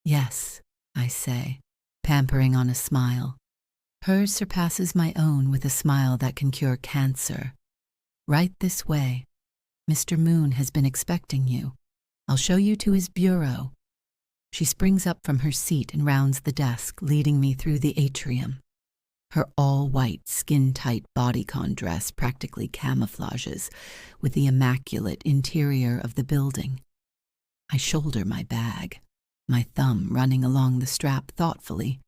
Yes, I say, pampering on a smile. Hers surpasses my own with a smile that can cure cancer. Right this way. Mr. Moon has been expecting you. I'll show you to his bureau. She springs up from her seat and rounds the desk, leading me through the atrium. Her all-white, skin-tight bodycon dress practically camouflages with the immaculate interior of the building. I shoulder my bag, my thumb running along the strap thoughtfully.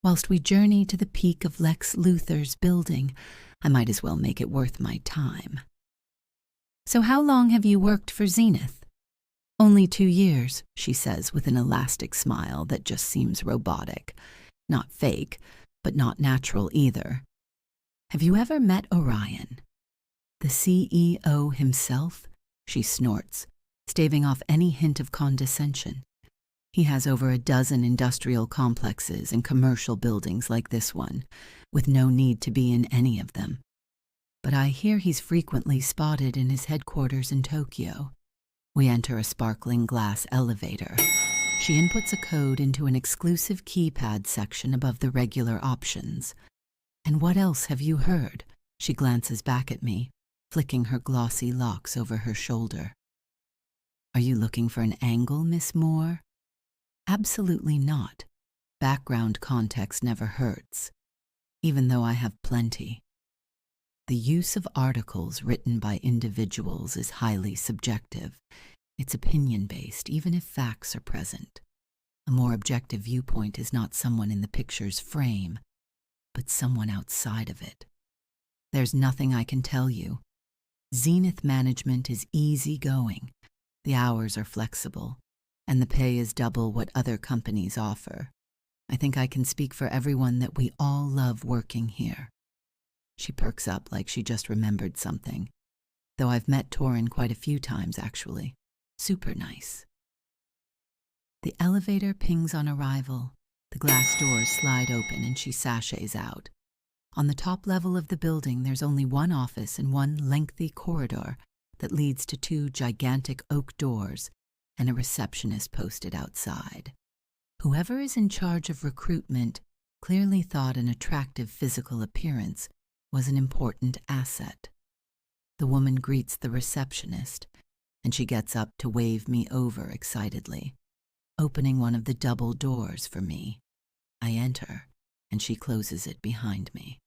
Whilst we journey to the peak of Lex Luthor's building, I might as well make it worth my time. So how long have you worked for Zenith? Only 2 years, she says with an elastic smile that just seems robotic. Not fake, but not natural either. Have you ever met Orion? The CEO himself? She snorts, staving off any hint of condescension. He has over a dozen industrial complexes and commercial buildings like this one, with no need to be in any of them. But I hear he's frequently spotted in his headquarters in Tokyo. We enter a sparkling glass elevator. She inputs a code into an exclusive keypad section above the regular options. And what else have you heard? She glances back at me, flicking her glossy locks over her shoulder. Are you looking for an angle, Miss Moore? Absolutely not. Background context never hurts, even though I have plenty. The use of articles written by individuals is highly subjective. It's opinion-based, even if facts are present. A more objective viewpoint is not someone in the picture's frame, but someone outside of it. There's nothing I can tell you. Zenith management is easygoing. The hours are flexible, and the pay is double what other companies offer. I think I can speak for everyone that we all love working here. She perks up like she just remembered something, though I've met Torin quite a few times, actually. Super nice. The elevator pings on arrival. The glass doors slide open and she sachets out. On the top level of the building, there's only one office and one lengthy corridor that leads to 2 gigantic oak doors and a receptionist posted outside. Whoever is in charge of recruitment clearly thought an attractive physical appearance was an important asset. The woman greets the receptionist, and she gets up to wave me over excitedly, opening one of the double doors for me. I enter, and she closes it behind me.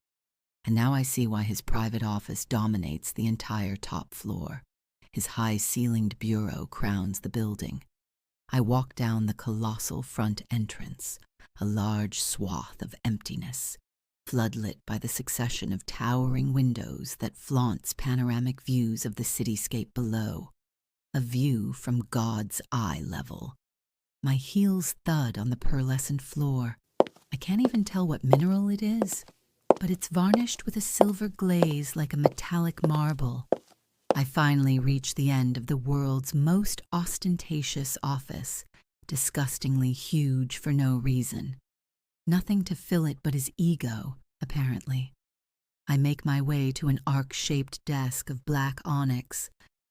And now I see why his private office dominates the entire top floor. His high-ceilinged bureau crowns the building. I walk down the colossal front entrance, a large swath of emptiness, floodlit by the succession of towering windows that flaunts panoramic views of the cityscape below, a view from God's eye level. My heels thud on the pearlescent floor. I can't even tell what mineral it is, but it's varnished with a silver glaze like a metallic marble. I finally reach the end of the world's most ostentatious office, disgustingly huge for no reason. Nothing to fill it but his ego, apparently. I make my way to an arc-shaped desk of black onyx,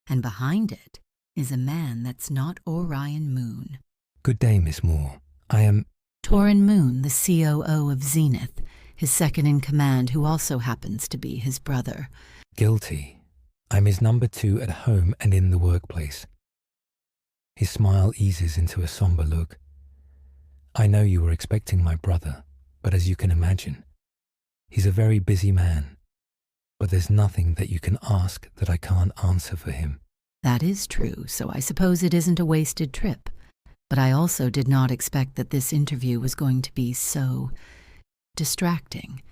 and behind it is a man that's not Orian Moon. Good day, Miss Moore. I am... Orian Moon, the COO of Zenith, his second-in-command who also happens to be his brother. Guilty. I'm his number 2 at home and in the workplace. His smile eases into a somber look. I know you were expecting my brother, but as you can imagine, he's a very busy man. But there's nothing that you can ask that I can't answer for him. That is true, so I suppose it isn't a wasted trip. But I also did not expect that this interview was going to be so distracting.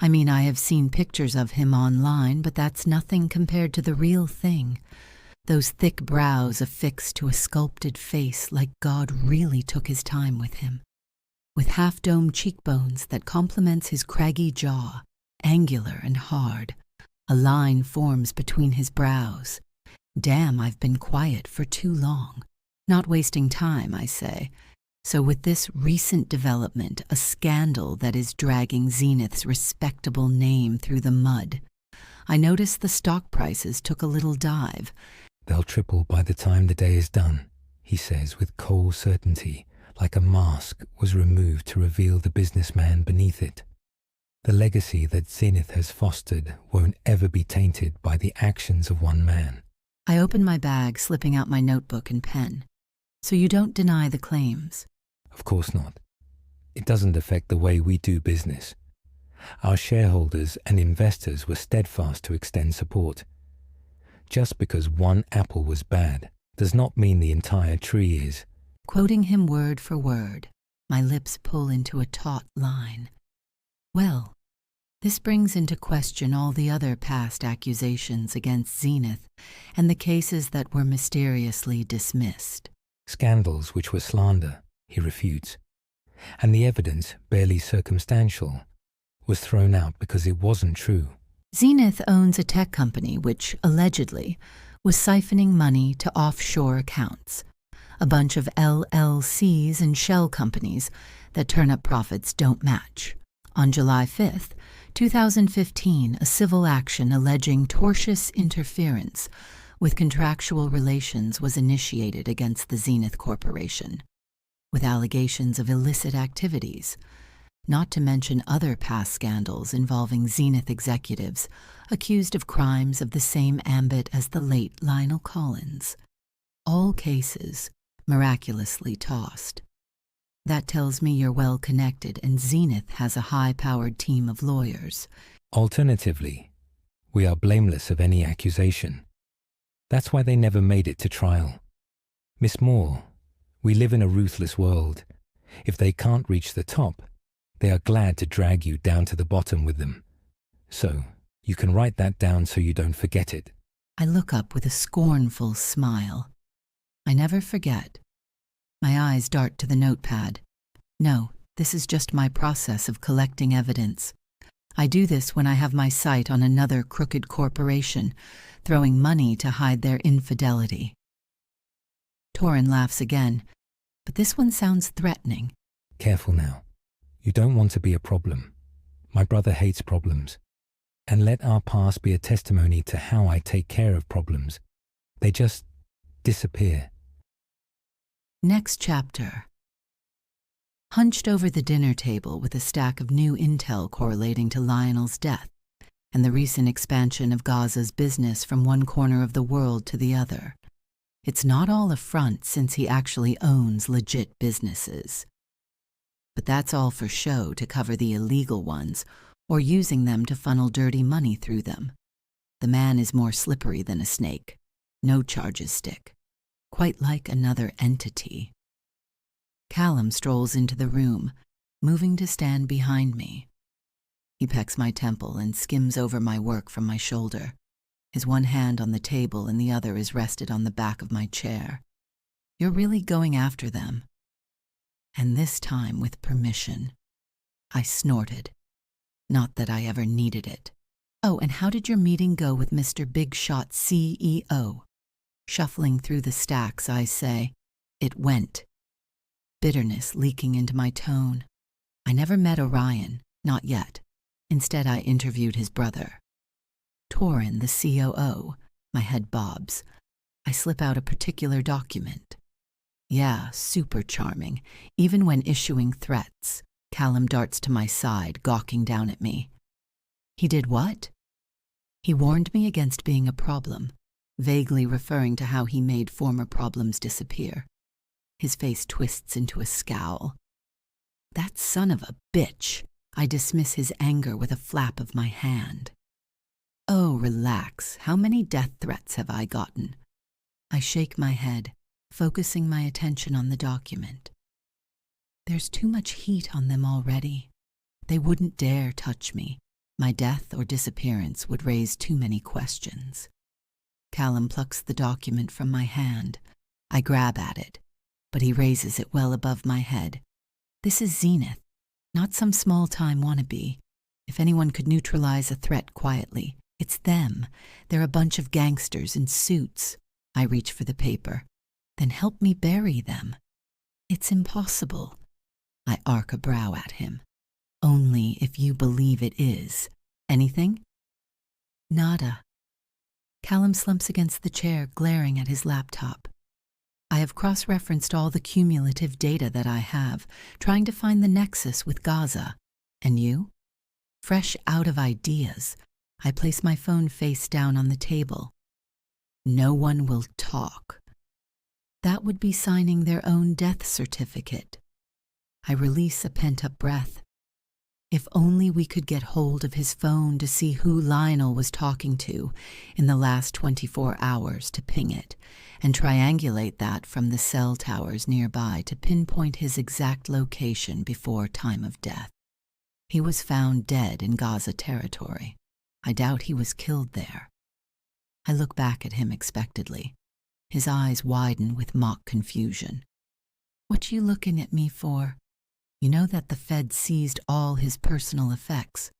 I mean, I have seen pictures of him online, but that's nothing compared to the real thing. Those thick brows affixed to a sculpted face like God really took his time with him. With half-domed cheekbones that complements his craggy jaw, angular and hard. A line forms between his brows. Damn, I've been quiet for too long. Not wasting time, I say. So with this recent development, a scandal that is dragging Zenith's respectable name through the mud, I notice the stock prices took a little dive. They'll triple by the time the day is done, he says with cold certainty, like a mask, was removed to reveal the businessman beneath it. The legacy that Zenith has fostered won't ever be tainted by the actions of one man. I open my bag, slipping out my notebook and pen. So you don't deny the claims? Of course not. It doesn't affect the way we do business. Our shareholders and investors were steadfast to extend support. Just because one apple was bad does not mean the entire tree is. Quoting him word for word, my lips pull into a taut line. Well, this brings into question all the other past accusations against Zenith and the cases that were mysteriously dismissed. Scandals which were slander, he refutes, and the evidence, barely circumstantial, was thrown out because it wasn't true. Zenith owns a tech company which, allegedly, was siphoning money to offshore accounts, a bunch of LLCs and shell companies that turn up profits don't match. On July 5th, 2015, a civil action alleging tortious interference with contractual relations was initiated against the Zenith Corporation, with allegations of illicit activities, not to mention other past scandals involving Zenith executives accused of crimes of the same ambit as the late Lionel Collins. All cases miraculously tossed. That tells me you're well connected and Zenith has a high-powered team of lawyers. Alternatively, we are blameless of any accusation. That's why they never made it to trial. Miss Moore, we live in a ruthless world. If they can't reach the top, they are glad to drag you down to the bottom with them. So, you can write that down so you don't forget it. I look up with a scornful smile. I never forget. My eyes dart to the notepad. No, this is just my process of collecting evidence. I do this when I have my sight on another crooked corporation, throwing money to hide their infidelity. Torin laughs again, but this one sounds threatening. Careful now. You don't want to be a problem. My brother hates problems. And let our past be a testimony to how I take care of problems. They just disappear. Next chapter. Hunched over the dinner table with a stack of new intel correlating to Lionel's death and the recent expansion of Gaza's business from one corner of the world to the other. It's not all a front since he actually owns legit businesses. But that's all for show to cover the illegal ones or using them to funnel dirty money through them. The man is more slippery than a snake. No charges stick. Quite like another entity. Callum strolls into the room, moving to stand behind me. He pecks my temple and skims over my work from my shoulder. His one hand on the table and the other is rested on the back of my chair. You're really going after them. And this time with permission. I snorted. Not that I ever needed it. Oh, and how did your meeting go with Mr. Big Shot CEO? Shuffling through the stacks, I say, it went. Bitterness leaking into my tone. I never met Orion, not yet. Instead, I interviewed his brother. Torin, the COO, my head bobs. I slip out a particular document. Yeah, super charming, even when issuing threats. Callum darts to my side, gawking down at me. He did what? He warned me against being a problem, vaguely referring to how he made former problems disappear. His face twists into a scowl. That son of a bitch. I dismiss his anger with a flap of my hand. Oh, relax. How many death threats have I gotten? I shake my head, focusing my attention on the document. There's too much heat on them already. They wouldn't dare touch me. My death or disappearance would raise too many questions. Callum plucks the document from my hand. I grab at it, but he raises it well above my head. This is Zenith, not some small-time wannabe. If anyone could neutralize a threat quietly, it's them. They're a bunch of gangsters in suits. I reach for the paper. Then help me bury them. It's impossible. I arc a brow at him. Only if you believe it is. Anything? Nada. Callum slumps against the chair, glaring at his laptop. I have cross-referenced all the cumulative data that I have, trying to find the nexus with Gaza. And you? Fresh out of ideas, I place my phone face down on the table. No one will talk. That would be signing their own death certificate. I release a pent-up breath. If only we could get hold of his phone to see who Lionel was talking to in the last 24 hours to ping it, and triangulate that from the cell towers nearby to pinpoint his exact location before time of death. He was found dead in Gaza territory. I doubt he was killed there. I look back at him expectantly. His eyes widen with mock confusion. What you looking at me for? You know that the Fed seized all his personal effects.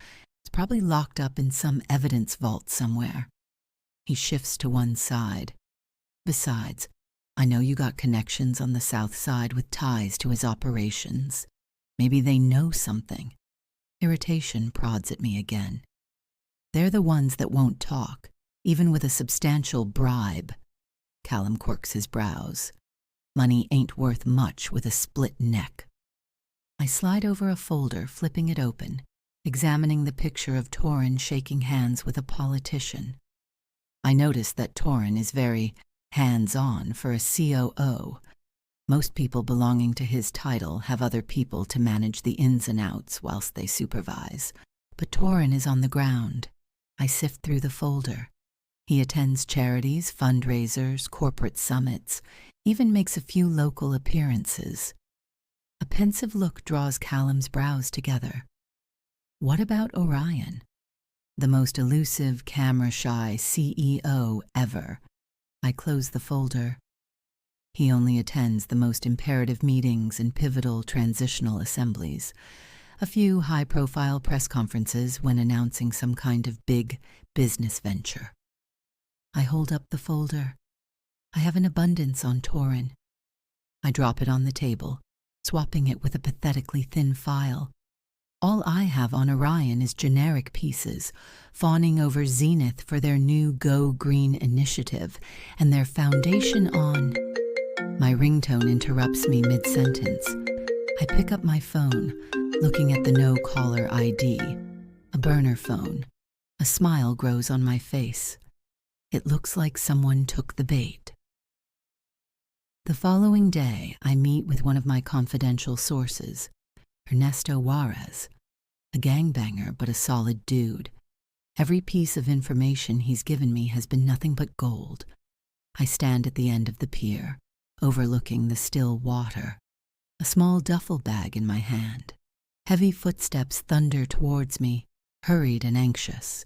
It's probably locked up in some evidence vault somewhere. He shifts to one side. Besides, I know you got connections on the South Side with ties to his operations. Maybe they know something. Irritation prods at me again. They're the ones that won't talk, even with a substantial bribe. Callum quirks his brows. Money ain't worth much with a split neck. I slide over a folder, flipping it open, examining the picture of Torin shaking hands with a politician. I notice that Torin is very hands-on for a COO. Most people belonging to his title have other people to manage the ins and outs whilst they supervise. But Torin is on the ground. I sift through the folder. He attends charities, fundraisers, corporate summits, even makes a few local appearances. A pensive look draws Callum's brows together. What about Orion? The most elusive, camera-shy CEO ever. I close the folder. He only attends the most imperative meetings and pivotal transitional assemblies, a few high-profile press conferences when announcing some kind of big business venture. I hold up the folder. I have an abundance on Torin. I drop it on the table, swapping it with a pathetically thin file. All I have on Orion is generic pieces, fawning over Zenith for their new Go Green initiative and their foundation on... My ringtone interrupts me mid-sentence. I pick up my phone, looking at the no-caller ID. A burner phone. A smile grows on my face. It looks like someone took the bait. The following day, I meet with one of my confidential sources, Ernesto Juarez, a gangbanger but a solid dude. Every piece of information he's given me has been nothing but gold. I stand at the end of the pier, overlooking the still water, a small duffel bag in my hand. Heavy footsteps thunder towards me, hurried and anxious.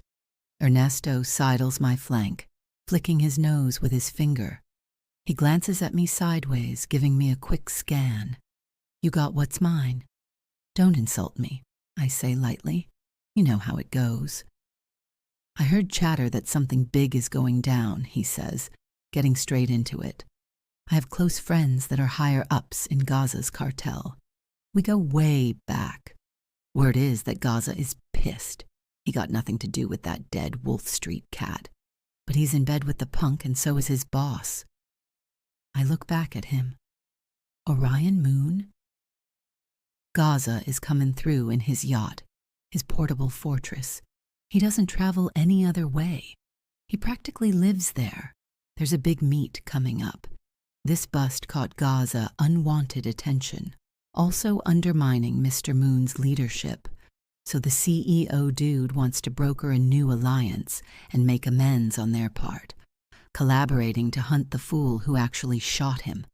Ernesto sidles my flank, flicking his nose with his finger. He glances at me sideways, giving me a quick scan. You got what's mine. Don't insult me, I say lightly. You know how it goes. I heard chatter that something big is going down, he says, getting straight into it. I have close friends that are higher-ups in Gaza's cartel. We go way back. Word is that Gaza is pissed. He got nothing to do with that dead Wolf Street cat. But he's in bed with the punk, and so is his boss. I look back at him. Orion Moon? Gaza is coming through in his yacht, his portable fortress. He doesn't travel any other way. He practically lives there. There's a big meet coming up. This bust caught Gaza unwanted attention, also undermining Mr. Moon's leadership. So the CEO dude wants to broker a new alliance and make amends on their part, collaborating to hunt the fool who actually shot him,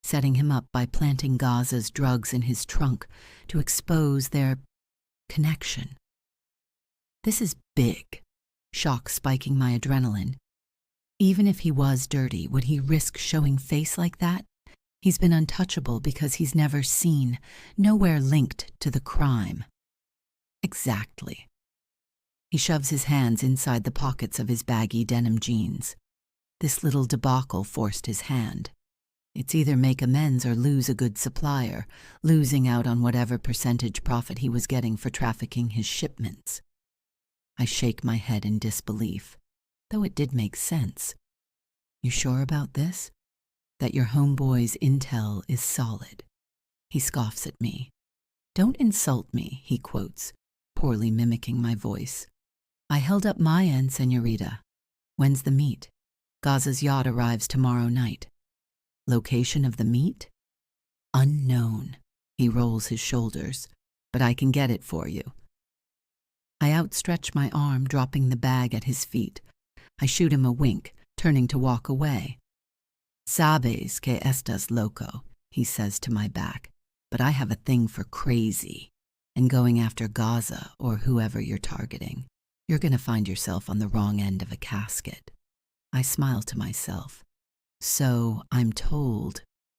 setting him up by planting Gaza's drugs in his trunk to expose their connection. This is big, shock spiking my adrenaline. Even if he was dirty, would he risk showing face like that? He's been untouchable because he's never seen, nowhere linked to the crime. Exactly. He shoves his hands inside the pockets of his baggy denim jeans. This little debacle forced his hand. It's either make amends or lose a good supplier, losing out on whatever percentage profit he was getting for trafficking his shipments. I shake my head in disbelief, though it did make sense. You sure about this? that your homeboy's intel is solid. He scoffs at me. Don't insult me, he quotes, poorly mimicking my voice. I held up my end, senorita. When's the meet? Gaza's yacht arrives tomorrow night. Location of the meet? Unknown. He rolls his shoulders, but I can get it for you. I outstretch my arm, dropping the bag at his feet. I shoot him a wink, turning to walk away. Sabes que estás loco, he says to my back, but I have a thing for crazy. And going after Gaza or whoever you're targeting, you're going to find yourself on the wrong end of a casket. I smile to myself. So I'm told